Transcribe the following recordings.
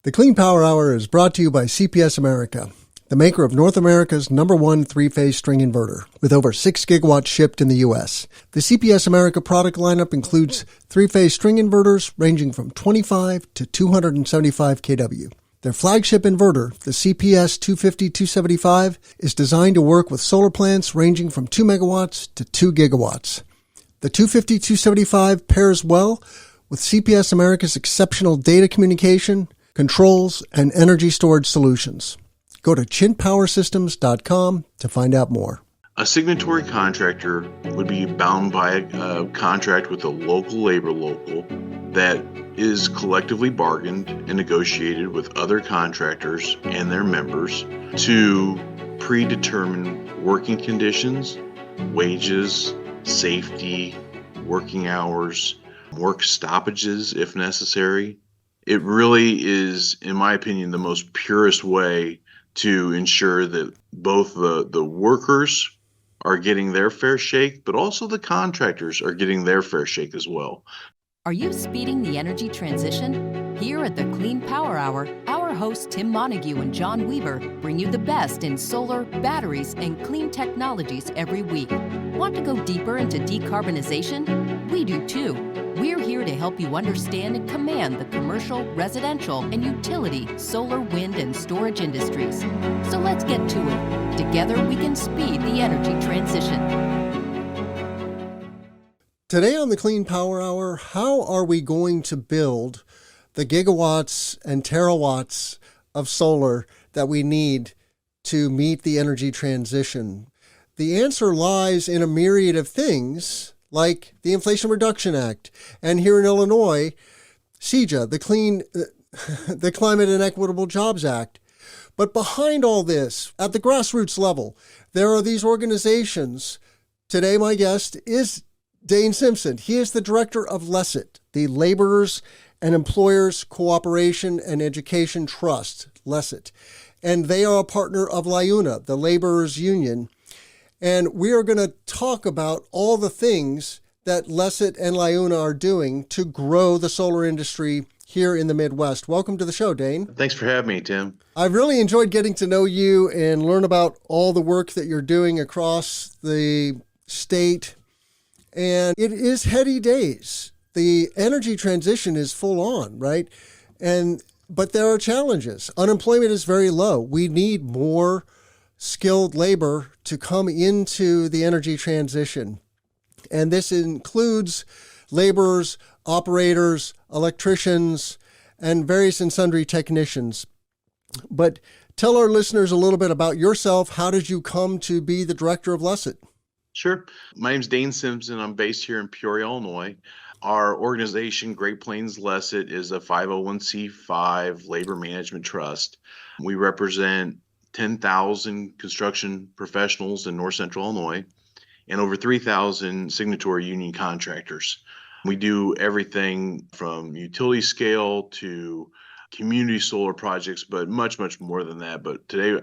The Clean Power Hour is brought to you by CPS America, the maker of North America's #1 three-phase string inverter, with over 6 gigawatts shipped in the U.S. The CPS America product lineup includes three-phase string inverters ranging from 25 to 275 kW. Their flagship inverter, the CPS 250-275, is designed to work with solar plants ranging from 2 megawatts to 2 gigawatts. The 250-275 pairs well with CPS America's exceptional data communication, controls, and energy storage solutions. Go to chintpowersystems.com to find out more. A signatory contractor would be bound by a contract with a local labor local that is collectively bargained and negotiated with other contractors and their members to predetermine working conditions, wages, safety, working hours, work stoppages if necessary. It really is, in my opinion, the most purest way to ensure that both the workers are getting their fair shake, but also the contractors are getting their fair shake as well. Are you speeding the energy transition? Here at the Clean Power Hour, our hosts Tim Montague and John Weaver bring you the best in solar, batteries, and clean technologies every week. Want to go deeper into decarbonization? We do too. We're here to help you understand and command the commercial, residential, and utility solar, wind, and storage industries. So let's get to it. Together we can speed the energy transition. Today on the Clean Power Hour, how are we going to build the gigawatts and terawatts of solar that we need to meet the energy transition? The answer lies in a myriad of things, like the Inflation Reduction Act, and here in Illinois, CEJA, the Climate and Equitable Jobs Act. But behind all this, at the grassroots level, there are these organizations. Today, my guest is Dane Simpson. He is the director of LECET, the Laborers and Employers Cooperation and Education Trust, LECET. And they are a partner of LIUNA, the Laborers Union. And we are going to talk about all the things that LECET and LIUNA are doing to grow the solar industry here in the Midwest. Welcome to the show, Dane. Thanks for having me, Tim. I've really enjoyed getting to know you and learn about all the work that you're doing across the state. And it is heady days. The energy transition is full on, right? But there are challenges. Unemployment is very low. We need more skilled labor to come into the energy transition. And this includes laborers, operators, electricians, and various and sundry technicians. But tell our listeners a little bit about yourself. How did you come to be the director of LECET? Sure. My name's Dane Simpson. I'm based here in Peoria, Illinois. Our organization, Great Plains LECET, is a 501c5 labor management trust. We represent 10,000 construction professionals in North Central Illinois and over 3,000 signatory union contractors. We do everything from utility scale to community solar projects, but much, much more than that. But today,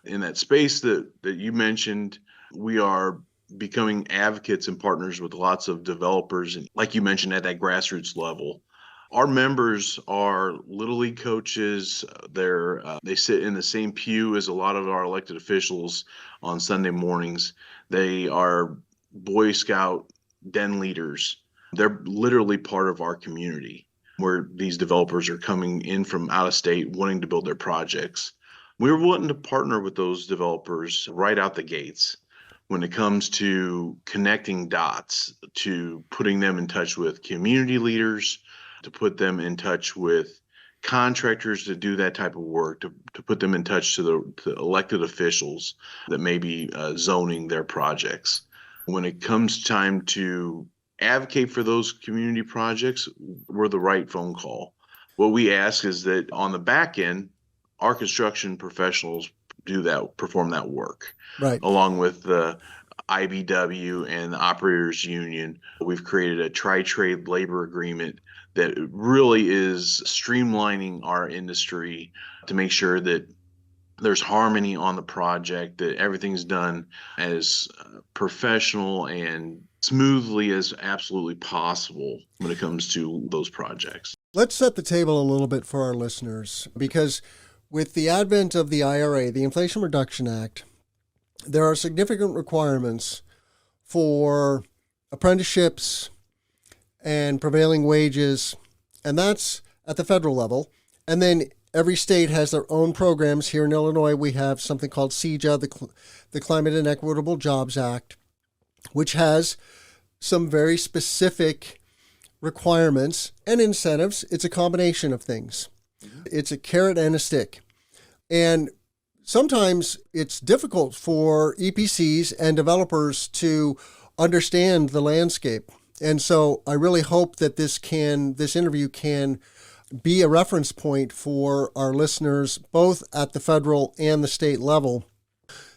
in that space that you mentioned, we are becoming advocates and partners with lots of developers, and like you mentioned, at that grassroots level. Our members are Little League coaches. They sit in the same pew as a lot of our elected officials on Sunday mornings. They are Boy Scout den leaders. They're literally part of our community, where these developers are coming in from out of state wanting to build their projects. We're wanting to partner with those developers right out the gates when it comes to connecting dots, to putting them in touch with community leaders, to put them in touch with contractors to do that type of work, to put them in touch to the elected officials that may be zoning their projects. When it comes time to advocate for those community projects, we're the right phone call. What we ask is that on the back end, our construction professionals perform that work, right, along with the IBW and the Operators Union. We've created a tri-trade labor agreement that really is streamlining our industry to make sure that there's harmony on the project, that everything's done as professional and smoothly as absolutely possible when it comes to those projects. Let's set the table a little bit for our listeners, because with the advent of the IRA, the Inflation Reduction Act, there are significant requirements for apprenticeships and prevailing wages, and that's at the federal level. And then every state has their own programs. Here in Illinois, we have something called CEJA, the Climate and Equitable Jobs Act, which has some very specific requirements and incentives. It's a combination of things. It's a carrot and a stick. And sometimes it's difficult for EPCs and developers to understand the landscape. And so I really hope that this interview can be a reference point for our listeners, both at the federal and the state level.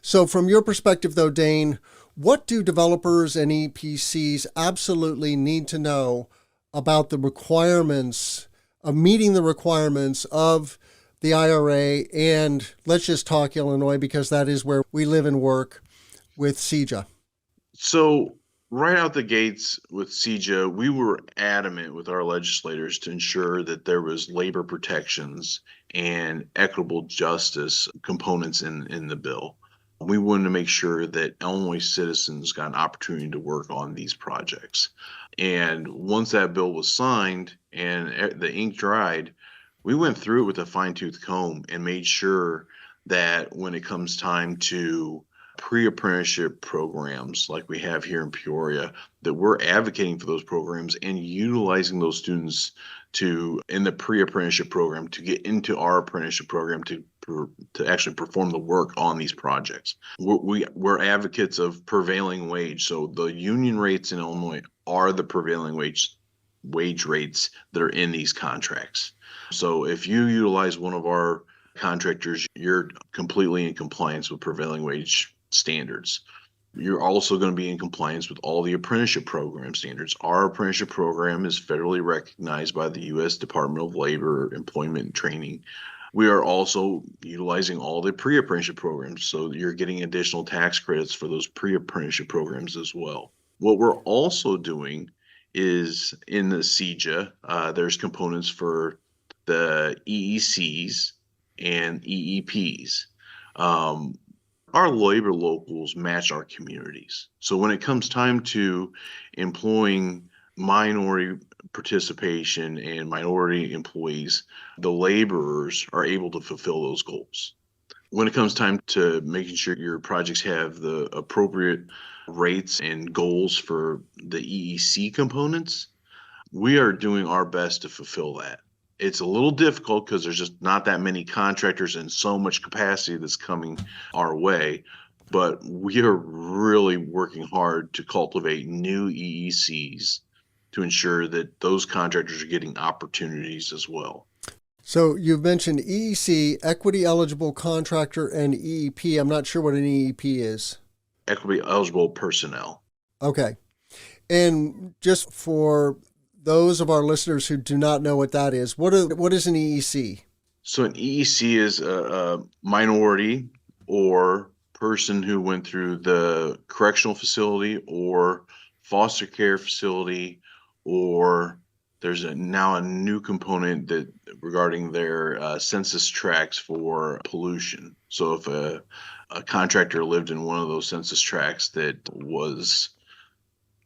So from your perspective, though, Dane, what do developers and EPCs absolutely need to know about the requirements of meeting the requirements of the IRA, and let's just talk Illinois because that is where we live and work, with CEJA? So right out the gates with CEJA, we were adamant with our legislators to ensure that there was labor protections and equitable justice components in the bill. We wanted to make sure that Illinois citizens got an opportunity to work on these projects. And once that bill was signed and the ink dried, we went through it with a fine-tooth comb and made sure that when it comes time to pre-apprenticeship programs like we have here in Peoria, that we're advocating for those programs and utilizing those students in the pre-apprenticeship program to get into our apprenticeship program to actually perform the work on these projects. We're advocates of prevailing wage. So the union rates in Illinois are the prevailing wage rates that are in these contracts. So if you utilize one of our contractors, you're completely in compliance with prevailing wage standards. You're also going to be in compliance with all the apprenticeship program standards. Our apprenticeship program is federally recognized by the U.S. Department of Labor, Employment and Training. We are also utilizing all the pre-apprenticeship programs, so you're getting additional tax credits for those pre-apprenticeship programs as well. What we're also doing is in the CEJA, there's components for the EECs and EEPs. Our labor locals match our communities. So when it comes time to employing minority participation and minority employees, the laborers are able to fulfill those goals. When it comes time to making sure your projects have the appropriate rates and goals for the EEC components, we are doing our best to fulfill that. It's a little difficult because there's just not that many contractors and so much capacity that's coming our way, but we are really working hard to cultivate new EECs to ensure that those contractors are getting opportunities as well. So you've mentioned EEC, equity eligible contractor, and EEP. I'm not sure what an EEP is. Equity eligible personnel. Okay. And just for those of our listeners who do not know what that is, what is an EEC? So an EEC is a minority or person who went through the correctional facility or foster care facility, or there's now a new component that regarding their census tracts for pollution. So if a contractor lived in one of those census tracts that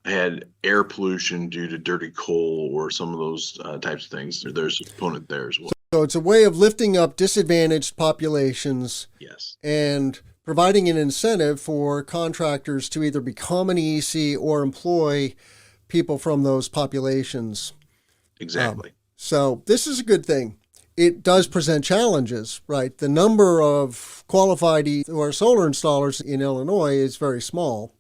had air pollution due to dirty coal or some of those types of things, there's a component there as well. So it's a way of lifting up disadvantaged populations. Yes. And providing an incentive for contractors to either become an EEC or employ people from those populations. Exactly. So this is a good thing. It does present challenges, right? The number of qualified or solar installers in Illinois is very small.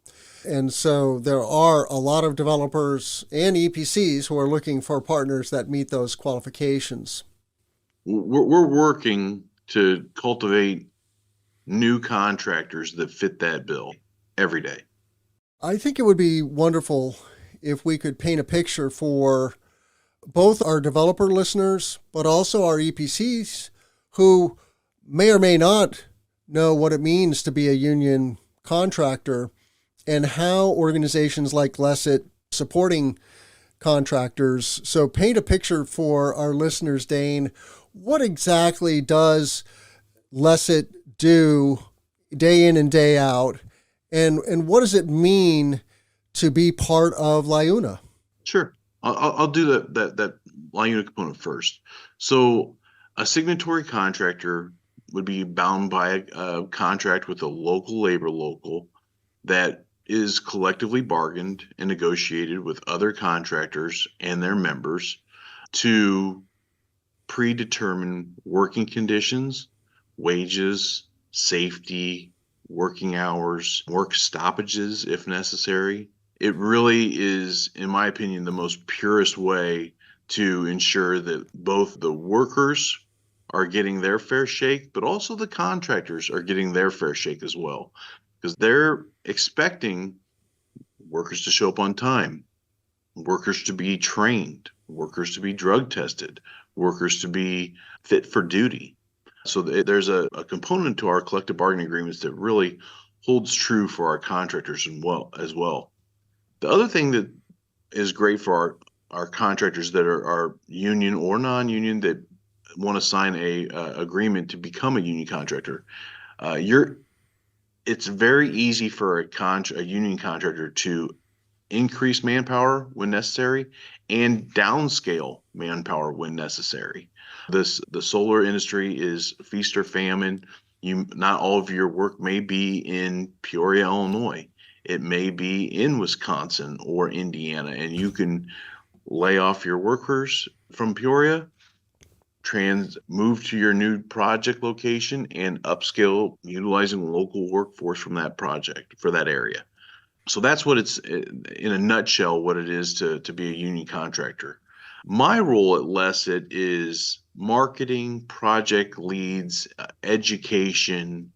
And so there are a lot of developers and EPCs who are looking for partners that meet those qualifications. We're working to cultivate new contractors that fit that bill every day. I think it would be wonderful if we could paint a picture for both our developer listeners, but also our EPCs who may or may not know what it means to be a union contractor, and how organizations like LECET supporting contractors. So paint a picture for our listeners, Dane. What exactly does LECET do day in and day out? And what does it mean to be part of LIUNA? Sure. I'll do that LIUNA component first. So a signatory contractor would be bound by a contract with a local labor local that is collectively bargained and negotiated with other contractors and their members to predetermine working conditions, wages, safety, working hours, work stoppages if necessary. It really is, in my opinion, the most purest way to ensure that both the workers are getting their fair shake, but also the contractors are getting their fair shake as well, because they're expecting workers to show up on time, workers to be trained, workers to be drug tested, workers to be fit for duty. So there's a component to our collective bargaining agreements that really holds true for our contractors as well. The other thing that is great for our contractors that are union or non-union that want to sign a agreement to become a union contractor, it's very easy for a union contractor to increase manpower when necessary and downscale manpower when necessary. The solar industry is feast or famine. Not all of your work may be in Peoria, Illinois. It may be in Wisconsin or Indiana, and you can lay off your workers from Peoria, move to your new project location, and upscale utilizing local workforce from that project for that area. So that's what it's, in a nutshell, what it is to be a union contractor. My role at LECET is marketing, project leads, education,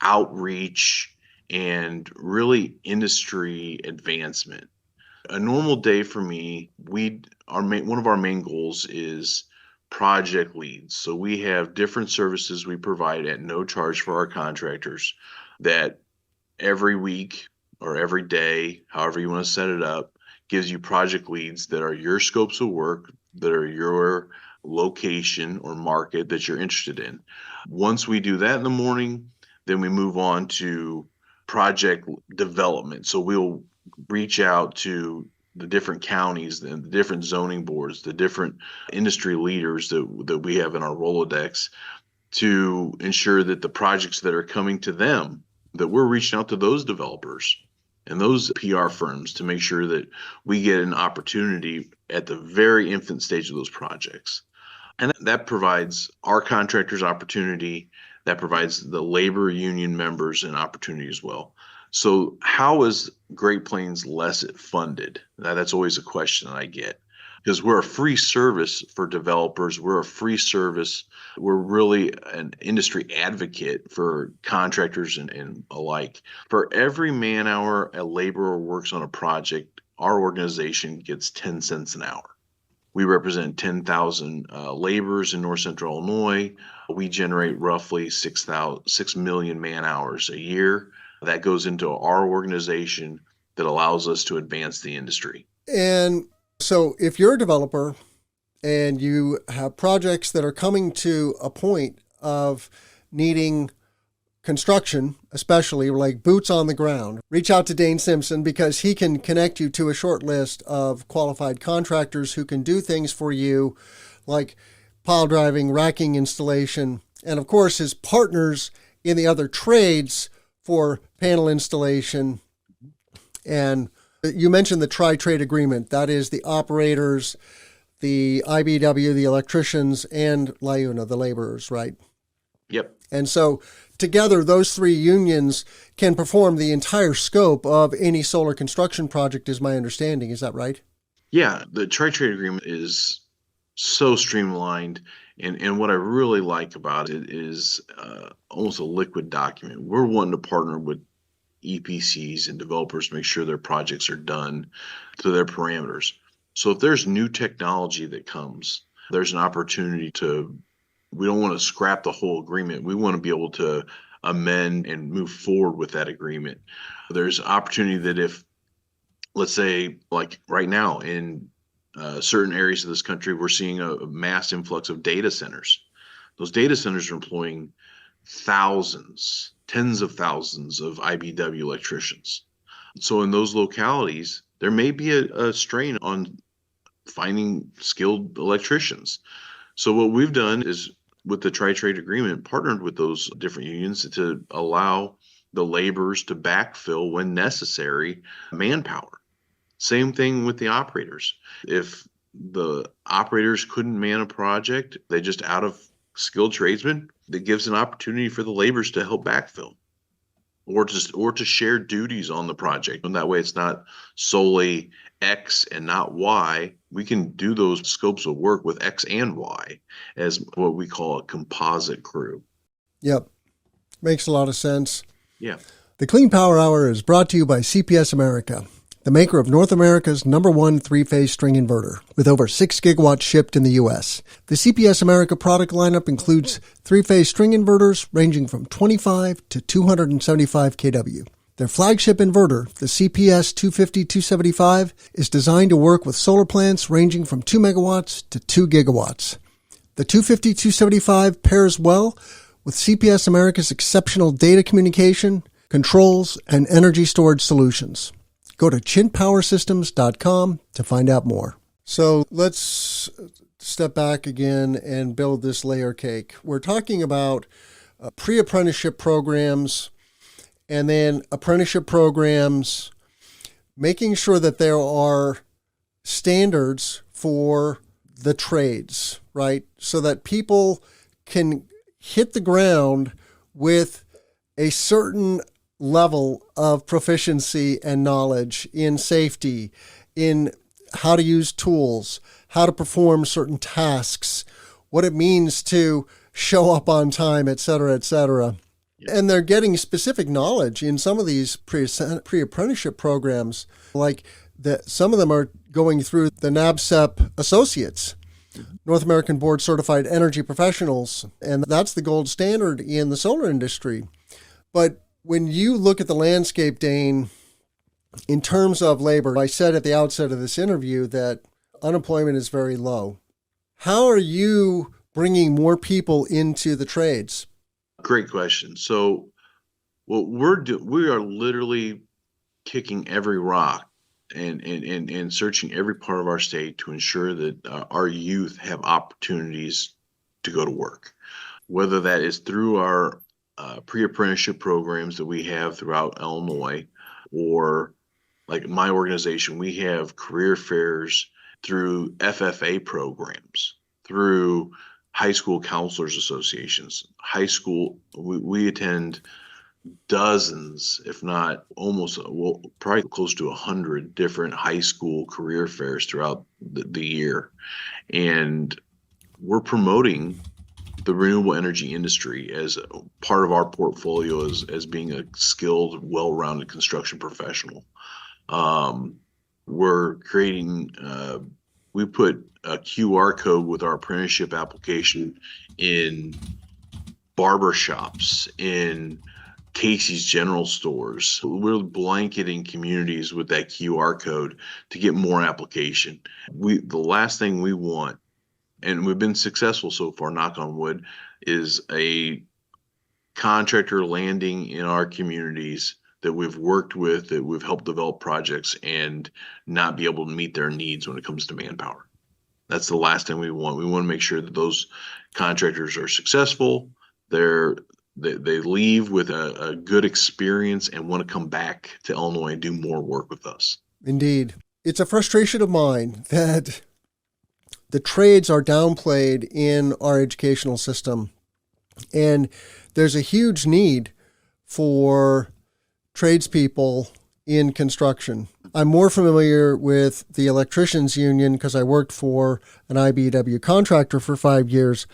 outreach, and really industry advancement. A normal day for me, one of our main goals is project leads. So we have different services we provide at no charge for our contractors that every week or every day, however you want to set it up, gives you project leads that are your scopes of work, that are your location or market that you're interested in. Once we do that in the morning, then we move on to project development. So we'll reach out to the different counties and the different zoning boards, the different industry leaders that we have in our Rolodex to ensure that the projects that are coming to them, that we're reaching out to those developers and those PR firms to make sure that we get an opportunity at the very infant stage of those projects. And that provides our contractors opportunity, that provides the labor union members an opportunity as well. So how is Great Plains LECET funded? That's always a question that I get, because we're a free service for developers. We're a free service. We're really an industry advocate for contractors and alike. For every man hour a laborer works on a project, our organization gets 10 cents an hour. We represent 10,000 laborers in North Central Illinois. We generate roughly 6 million man hours a year. That goes into our organization that allows us to advance the industry. And so if you're a developer and you have projects that are coming to a point of needing construction, especially like boots on the ground, reach out to Dane Simpson, because he can connect you to a short list of qualified contractors who can do things for you like pile driving, racking installation, and of course his partners in the other trades for panel installation. And you mentioned the tri-trade agreement. That is the operators, the IBW, the electricians, and LIUNA, the laborers, right? Yep. And so together, those three unions can perform the entire scope of any solar construction project, is my understanding. Is that right? Yeah, the tri-trade agreement is so streamlined. And what I really like about it is almost a liquid document. We're wanting to partner with EPCs and developers to make sure their projects are done to their parameters. So if there's new technology that comes, there's an opportunity we don't want to scrap the whole agreement. We want to be able to amend and move forward with that agreement. There's opportunity that if, let's say, like right now in certain areas of this country, we're seeing a mass influx of data centers. Those data centers are employing thousands, tens of thousands of IBW electricians. So in those localities, there may be a strain on finding skilled electricians. So what we've done is, with the tri-trade agreement, partnered with those different unions to allow the laborers to backfill when necessary manpower. Same thing with the operators. If the operators couldn't man a project, they just out of skilled tradesmen, that gives an opportunity for the laborers to help backfill or to share duties on the project. And that way it's not solely X and not Y. We can do those scopes of work with X and Y as what we call a composite crew. Yep. Makes a lot of sense. Yeah. The Clean Power Hour is brought to you by CPS America, the maker of North America's #1 three-phase string inverter, with over 6 gigawatts shipped in the U.S. The CPS America product lineup includes three-phase string inverters ranging from 25 to 275 kW. Their flagship inverter, the CPS 250-275, is designed to work with solar plants ranging from 2 megawatts to 2 gigawatts. The 250-275 pairs well with CPS America's exceptional data communication, controls, and energy storage solutions. Go to chintpowersystems.com to find out more. So let's step back again and build this layer cake. We're talking about pre-apprenticeship programs and then apprenticeship programs, making sure that there are standards for the trades, right? So that people can hit the ground with a certain level of proficiency and knowledge in safety, in how to use tools, how to perform certain tasks, what it means to show up on time, et cetera, et cetera. And they're getting specific knowledge in some of these pre-apprenticeship programs, like some of them are going through the NABCEP Associates, North American Board Certified Energy Professionals, and that's the gold standard in the solar industry. But when you look at the landscape, Dane, in terms of labor, I said at the outset of this interview that unemployment is very low. How are you bringing more people into the trades? Great question. So what we are literally kicking every rock and searching every part of our state to ensure that our youth have opportunities to go to work, whether that is through our pre-apprenticeship programs that we have throughout Illinois, or like my organization, we have career fairs through FFA programs, through high school counselors associations, we attend dozens, if not almost, probably close to 100 different high school career fairs throughout the year. And we're promoting the renewable energy industry as part of our portfolio as being a skilled, well-rounded construction professional. We're creating, we put a QR code with our apprenticeship application in barber shops, in Casey's General Stores. We're blanketing communities with that QR code to get more application. The last thing we want, and we've been successful so far, knock on wood, is a contractor landing in our communities that we've worked with, that we've helped develop projects, and not be able to meet their needs when it comes to manpower. That's the last thing we want. We want to make sure that those contractors are successful. They leave with a good experience and want to come back to Illinois and do more work with us. Indeed. It's a frustration of mine that the trades are downplayed in our educational system. And there's a huge need for tradespeople in construction. I'm more familiar with the electricians union because I worked for an IBW contractor for 5 years.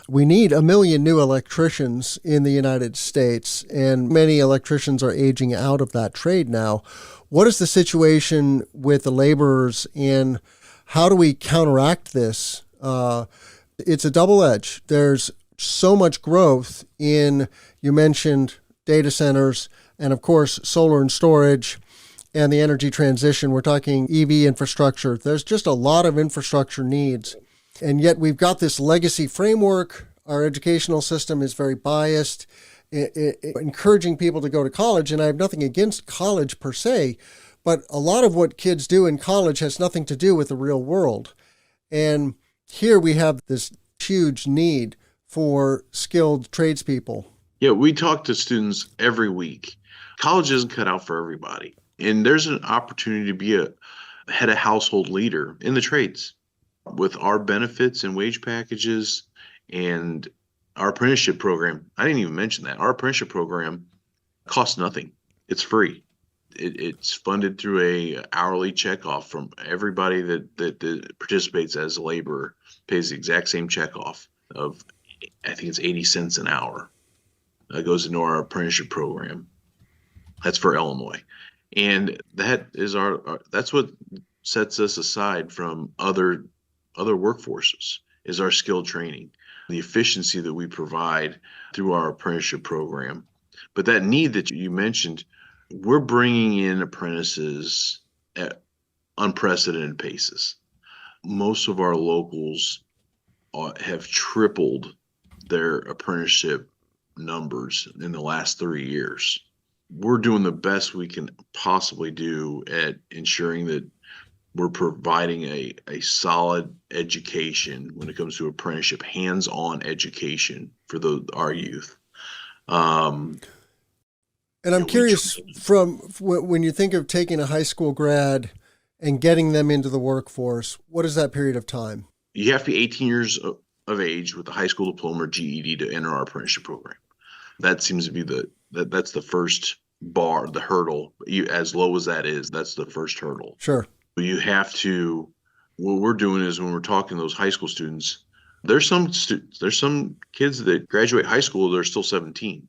We need 1 million new electricians in the United States, and many electricians are aging out of that trade now. What is the situation with the laborers, and how do we counteract this? It's a double edge. There's so much growth in, you mentioned data centers, and of course, solar and storage, and the energy transition. We're talking EV infrastructure. There's just a lot of infrastructure needs. And yet we've got this legacy framework. Our educational system is very biased, encouraging people to go to college. And I have nothing against college per se, but a lot of what kids do in college has nothing to do with the real world. And here we have this huge need for skilled tradespeople. Yeah, we talk to students every week. College isn't cut out for everybody. And there's an opportunity to be a head of household leader in the trades with our benefits and wage packages and our apprenticeship program. I didn't even mention that. Our apprenticeship program costs nothing. It's free. It's funded through a hourly checkoff from everybody that participates as a laborer, pays the exact same checkoff of, I think it's 80 cents an hour. That goes into our apprenticeship program. That's for Illinois. And that is that's what sets us aside from other workforces, is our skilled training, the efficiency that we provide through our apprenticeship program. But that need that you mentioned, we're bringing in apprentices at unprecedented paces. Most of our locals have tripled their apprenticeship numbers in the last 3 years. We're doing the best we can possibly do at ensuring that we're providing a solid education when it comes to apprenticeship, hands-on education for our youth. And I'm curious, from when you think of taking a high school grad and getting them into the workforce, what is that period of time? You have to be 18 years of age with a high school diploma or GED to enter our apprenticeship program. That seems to be that's the first bar, the hurdle. As low as that is, that's the first hurdle. Sure. You have to. What we're doing is, when we're talking to those high school students, there's some kids that graduate high school, they're still 17.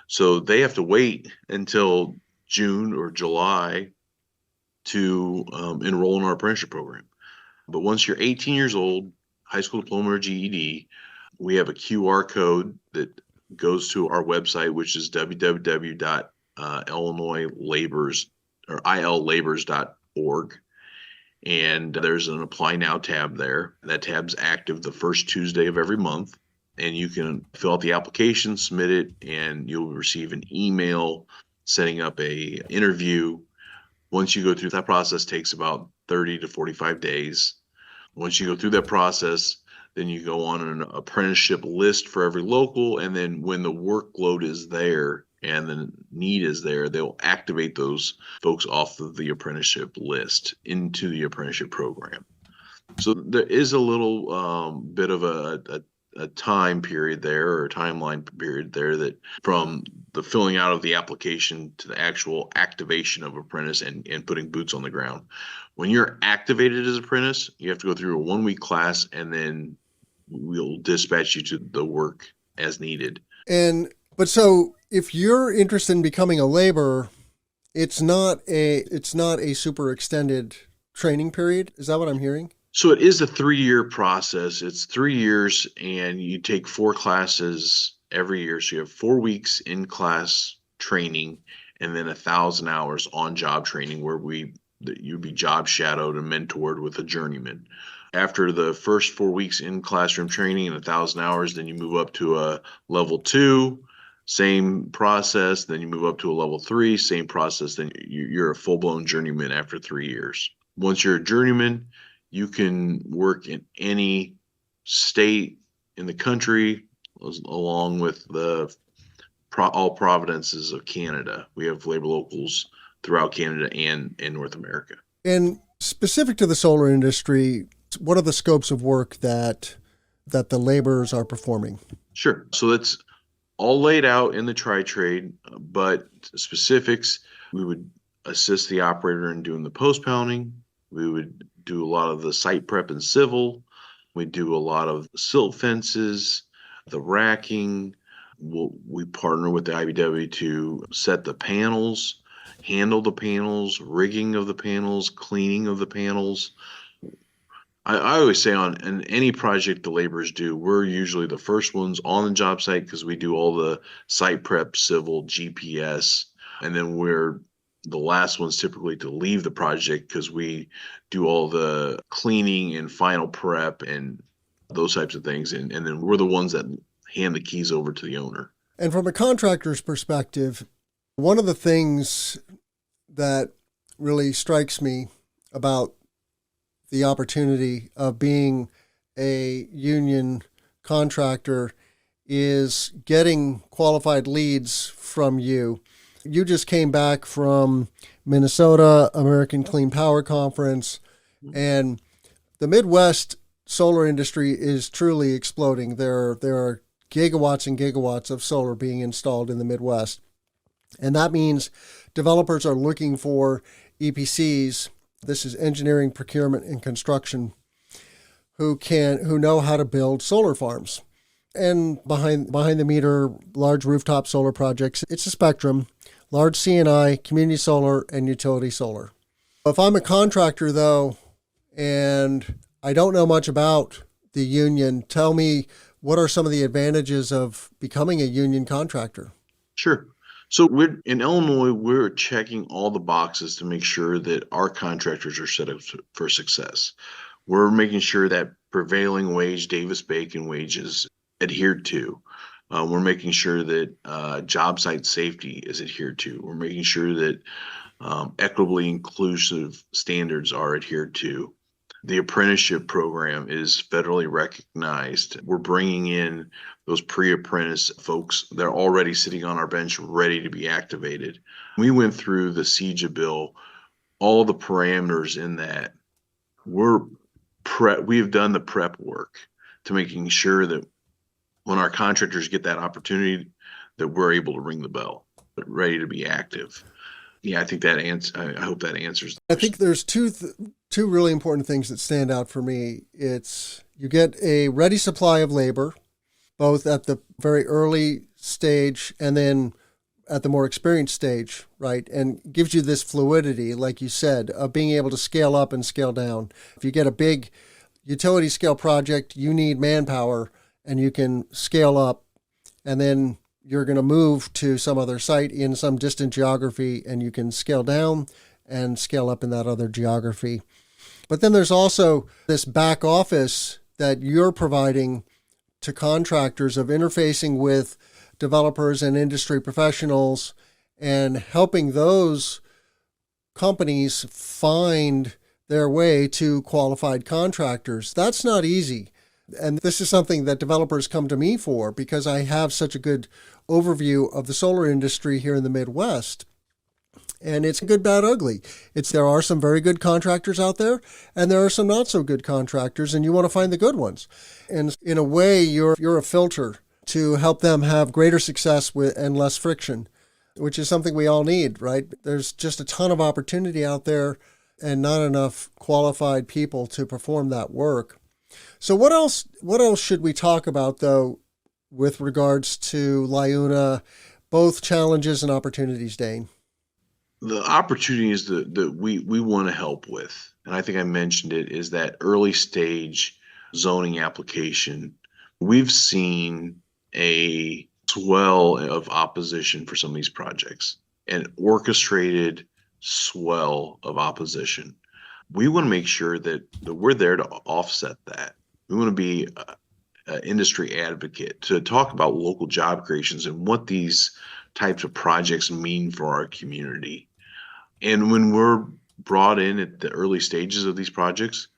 So they have to wait until June or July to enroll in our apprenticeship program. But once you're 18 years old, high school diploma or GED, we have a QR code that goes to our website, which is illabors.org. And there's an Apply Now tab there. That tab's active the first Tuesday of every month. And you can fill out the application, submit it, and you'll receive an email setting up a interview. Once you go through that process, takes about 30 to 45 days. Once you go through that process, then you go on an apprenticeship list for every local. And then when the workload is there and the need is there, they'll activate those folks off of the apprenticeship list into the apprenticeship program. So there is a little bit of a time period there, or a timeline period there, that from the filling out of the application to the actual activation of apprentice and putting boots on the ground. When you're activated as apprentice, you have to go through a 1-week class, and then we'll dispatch you to the work as needed. But so if you're interested in becoming a laborer, it's not a super extended training period. Is that what I'm hearing? So it is a 3-year process. It's 3 years, and you take 4 classes every year. So you have 4 weeks in class training, and then 1,000 hours on job training, where you'd be job shadowed and mentored with a journeyman. After the first 4 weeks in classroom training and 1,000 hours, then you move up to a level 2, same process. Then you move up to a level 3, same process. Then you're a full-blown journeyman after 3 years. Once you're a journeyman, you can work in any state in the country, along with all provinces of Canada. We have labor locals throughout Canada and North America. And specific to the solar industry, what are the scopes of work that the laborers are performing? Sure. So that's all laid out in the tri-trade, but specifics, we would assist the operator in doing the post-pounding. We would do a lot of the site prep and civil. We do a lot of silt fences, the racking. We partner with the IBEW to set the panels, handle the panels, rigging of the panels, cleaning of the panels. I always say in any project the laborers do, we're usually the first ones on the job site, because we do all the site prep, civil, GPS, and then we're the last ones typically to leave the project because we do all the cleaning and final prep and those types of things. And then we're the ones that hand the keys over to the owner. And from a contractor's perspective, one of the things that really strikes me about the opportunity of being a union contractor is getting qualified leads from you. You just came back from Minnesota American Clean Power Conference, and the Midwest solar industry is truly exploding. There are gigawatts and gigawatts of solar being installed in the Midwest. And that means developers are looking for EPCs. This is engineering, procurement, and construction, who know how to build solar farms. And behind the meter, large rooftop solar projects, it's a spectrum: large C&I, community solar, and utility solar. If I'm a contractor, though, and I don't know much about the union, tell me, what are some of the advantages of becoming a union contractor? Sure. So in Illinois, we're checking all the boxes to make sure that our contractors are set up for success. We're making sure that prevailing wage, Davis-Bacon wages adhered to. We're making sure that job site safety is adhered to. We're making sure that equitably inclusive standards are adhered to. The apprenticeship program is federally recognized. We're bringing in those pre-apprentice folks. They're already sitting on our bench ready to be activated. We went through the CEJA bill, all the parameters in that. We have done the prep work to making sure that when our contractors get that opportunity, that we're able to ring the bell, but ready to be active. Yeah, I think I hope that answers. I think there's two really important things that stand out for me. It's you get a ready supply of labor, both at the very early stage and then at the more experienced stage, right? And gives you this fluidity, like you said, of being able to scale up and scale down. If you get a big utility scale project, you need manpower, and you can scale up, and then you're going to move to some other site in some distant geography, and you can scale down and scale up in that other geography. But then there's also this back office that you're providing to contractors of interfacing with developers and industry professionals and helping those companies find their way to qualified contractors. That's not easy. And this is something that developers come to me for because I have such a good overview of the solar industry here in the Midwest. And it's good, bad, ugly. There are some very good contractors out there, and there are some not so good contractors, and you want to find the good ones. And in a way, you're a filter to help them have greater success and less friction, which is something we all need, right? There's just a ton of opportunity out there and not enough qualified people to perform that work. So what else should we talk about, though, with regards to LIUNA, both challenges and opportunities, Dane? The opportunities that we want to help with, and I think I mentioned it, is that early stage zoning application. We've seen a swell of opposition for some of these projects, an orchestrated swell of opposition. We want to make sure that we're there to offset that. We want to be an industry advocate to talk about local job creations and what these types of projects mean for our community. And when we're brought in at the early stages of these projects,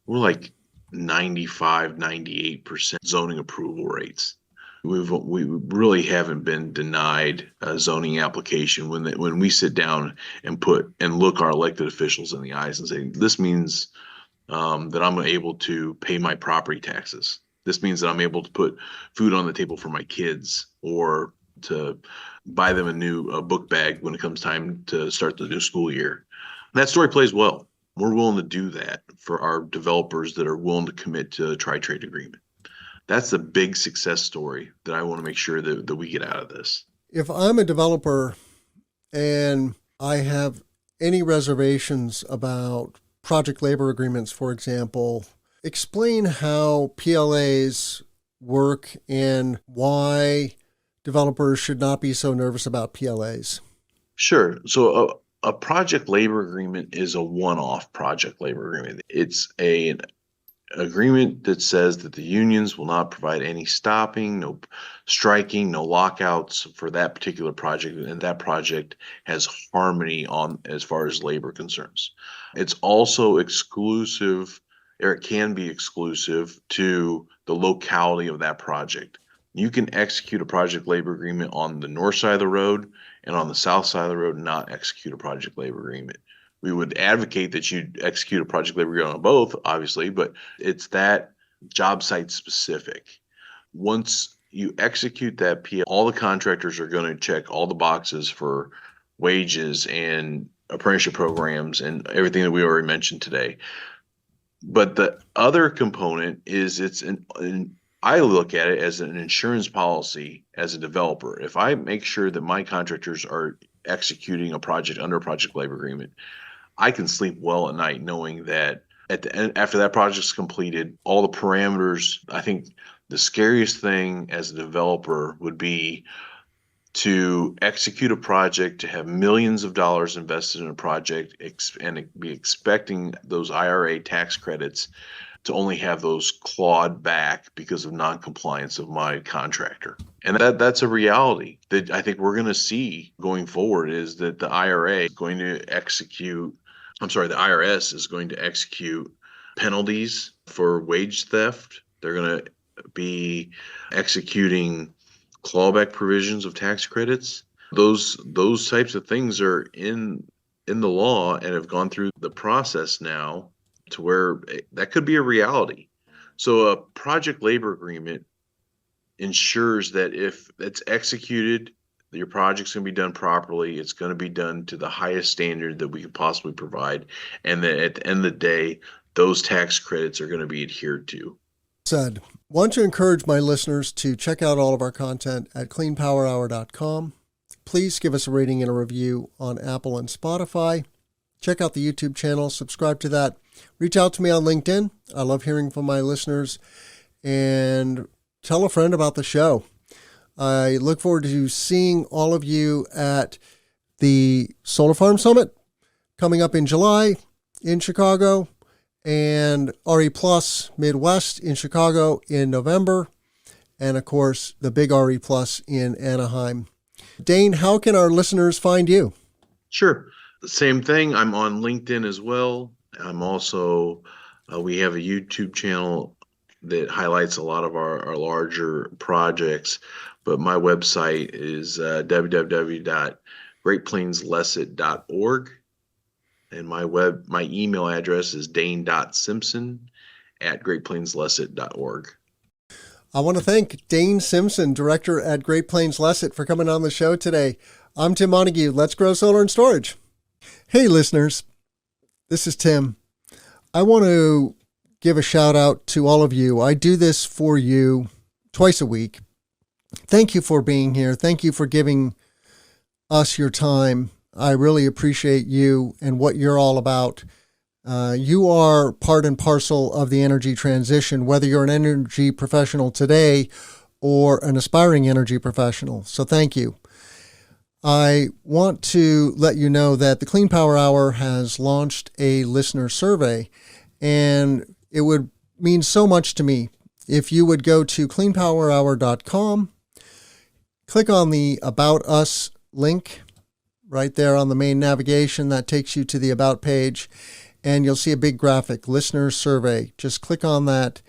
we're like 95, 98% zoning approval rates. We really haven't been denied a zoning application when we sit down and look our elected officials in the eyes and say, this means that I'm able to pay my property taxes. This means that I'm able to put food on the table for my kids, or to buy them a new book bag when it comes time to start the new school year. And that story plays well. We're willing to do that for our developers that are willing to commit to a tri-trade agreement. That's a big success story that I want to make sure that we get out of this. If I'm a developer and I have any reservations about project labor agreements, for example, explain how PLAs work and why developers should not be so nervous about PLAs. Sure. So a project labor agreement is a one-off project labor agreement. It's an agreement that says that the unions will not provide any stopping, no striking, no lockouts for that particular project, and that project has harmony on as far as labor concerns. It's also exclusive, or it can be exclusive to the locality of that project. You can execute a project labor agreement on the north side of the road and on the south side of the road, not execute a project labor agreement. We would advocate that you execute a project labor agreement on both, obviously, but it's that job site specific. Once you execute that PL, all the contractors are going to check all the boxes for wages and apprenticeship programs and everything that we already mentioned today. But the other component is I look at it as an insurance policy as a developer. If I make sure that my contractors are executing a project under a project labor agreement, I can sleep well at night knowing that at the end, after that project's completed, all the parameters. I think the scariest thing as a developer would be to execute a project, to have millions of dollars invested in a project and be expecting those IRA tax credits to only have those clawed back because of non-compliance of my contractor. And that's a reality that I think we're going to see going forward, is that the IRS is going to execute penalties for wage theft. They're going to be executing clawback provisions of tax credits. Those types of things are in the law and have gone through the process now to where that could be a reality. So a project labor agreement ensures that if it's executed, your project's going to be done properly. It's going to be done to the highest standard that we could possibly provide. And that at the end of the day, those tax credits are going to be adhered to. Said, want to encourage my listeners to check out all of our content at cleanpowerhour.com. Please give us a rating and a review on Apple and Spotify. Check out the YouTube channel, subscribe to that. Reach out to me on LinkedIn. I love hearing from my listeners. And tell a friend about the show. I look forward to seeing all of you at the Solar Farm Summit coming up in July in Chicago, and RE Plus Midwest in Chicago in November, and of course the big RE Plus in Anaheim. Dane, how can our listeners find you? Sure. The same thing. I'm on LinkedIn as well. I'm also, we have a YouTube channel that highlights a lot of our larger projects, but my website is www.greatplainslecet.org. And my email address is dane.simpson@greatplainslecet.org. I want to thank Dane Simpson, Director at Great Plains LECET, for coming on the show today. I'm Tim Montague. Let's grow solar and storage. Hey, listeners. This is Tim. I want to give a shout out to all of you. I do this for you twice a week. Thank you for being here. Thank you for giving us your time. I really appreciate you and what you're all about. You are part and parcel of the energy transition, whether you're an energy professional today or an aspiring energy professional. So thank you. I want to let you know that the Clean Power Hour has launched a listener survey, and it would mean so much to me if you would go to cleanpowerhour.com, click on the About Us link right there on the main navigation. That takes you to the About page, and you'll see a big graphic, Listener Survey. Just click on that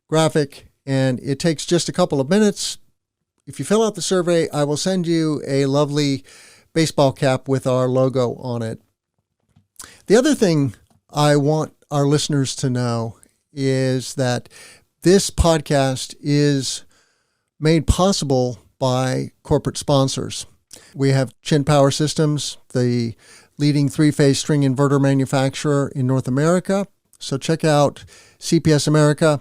graphic, and it takes just a couple of minutes. If you fill out the survey, I will send you a lovely baseball cap with our logo on it. The other thing I want our listeners to know is that this podcast is made possible by corporate sponsors. We have Chin Power Systems, the leading three-phase string inverter manufacturer in North America. So check out CPS America.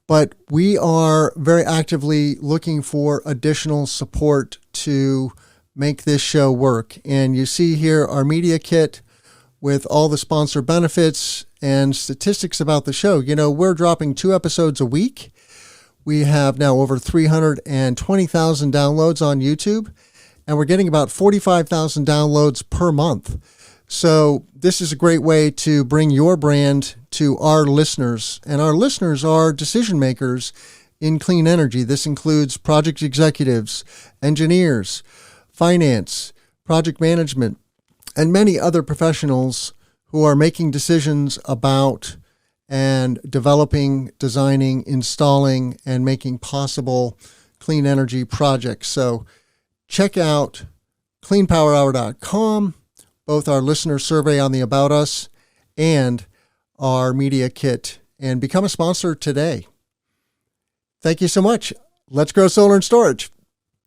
But we are very actively looking for additional support to make this show work. And you see here our media kit with all the sponsor benefits and statistics about the show. You know, we're dropping 2 episodes a week. We have now over 320,000 downloads on YouTube. and we're getting about 45,000 downloads per month. So this is a great way to bring your brand to our listeners, and our listeners are decision makers in clean energy. This includes project executives, engineers, finance, project management, and many other professionals who are making decisions about and developing, designing, installing, and making possible clean energy projects. So check out cleanpowerhour.com, both our listener survey on the About Us and our media kit, and become a sponsor today. Thank you so much. Let's grow solar and storage.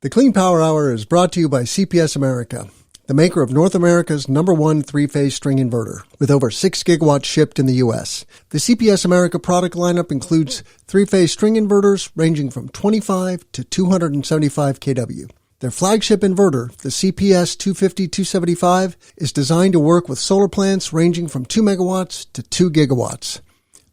The Clean Power Hour is brought to you by CPS America, the maker of North America's #1 three-phase string inverter, with over 6 gigawatts shipped in the U.S. The CPS America product lineup includes three-phase string inverters ranging from 25 to 275 kW. Their flagship inverter, the CPS 250-275, is designed to work with solar plants ranging from 2 megawatts to 2 gigawatts.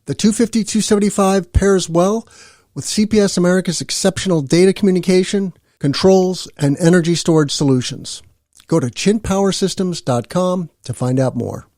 The 250-275 pairs well with CPS America's exceptional data communication, controls, and energy storage solutions. Go to chintpowersystems.com to find out more.